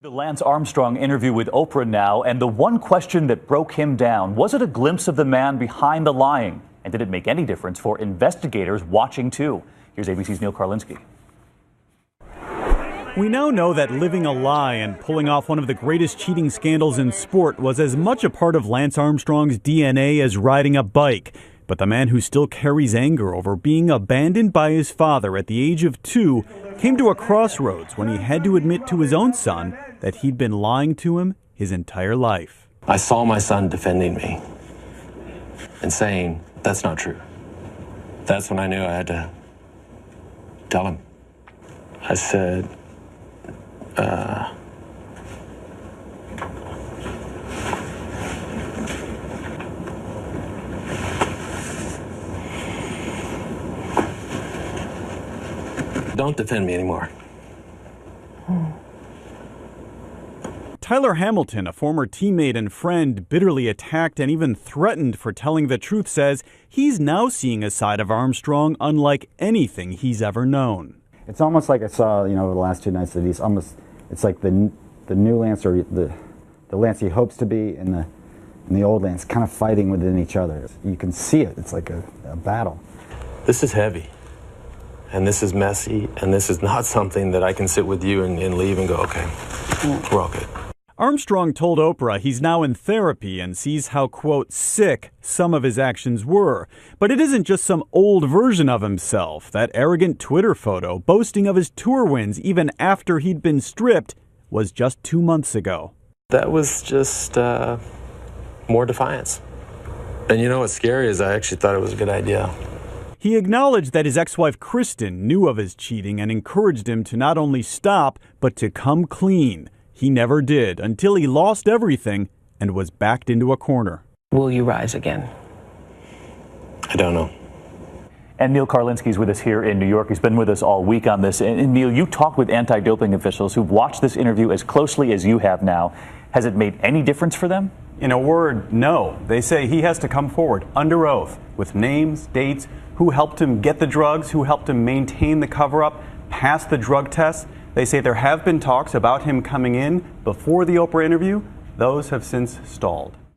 The Lance Armstrong interview with Oprah now, and the one question that broke him down, was it a glimpse of the man behind the lying? And did it make any difference for investigators watching too? Here's ABC's Neil Karlinski. We now know that living a lie and pulling off one of the greatest cheating scandals in sport was as much a part of Lance Armstrong's DNA as riding a bike. But the man who still carries anger over being abandoned by his father at the age of 2 came to a crossroads when he had to admit to his own son that he'd been lying to him his entire life. I saw my son defending me and saying, that's not true. That's when I knew I had to tell him. I said, don't defend me anymore. Tyler Hamilton, a former teammate and friend, bitterly attacked and even threatened for telling the truth, says he's now seeing a side of Armstrong unlike anything he's ever known. It's almost like I saw, over the last 2 nights that it's like the new Lance, or the Lance he hopes to be, and the old Lance kind of fighting within each other. You can see it. It's like a battle. This is heavy, and this is messy, and this is not something that I can sit with you and leave and go, okay, we're all good. Armstrong told Oprah he's now in therapy and sees how, quote, sick some of his actions were. But it isn't just some old version of himself. That arrogant Twitter photo boasting of his tour wins even after he'd been stripped was just 2 months ago. That was just more defiance. And what's scary is I actually thought it was a good idea. He acknowledged that his ex-wife Kristen knew of his cheating and encouraged him to not only stop, but to come clean. He never did until he lost everything and was backed into a corner. Will you rise again? I don't know. And Neil Karlinski is with us here in New York. He's been with us all week on this. And Neil, you talked with anti-doping officials who've watched this interview as closely as you have now. Has it made any difference for them? In a word, no. They say he has to come forward under oath with names, dates, who helped him get the drugs, who helped him maintain the cover-up, pass the drug test. They say there have been talks about him coming in before the Oprah interview. Those have since stalled.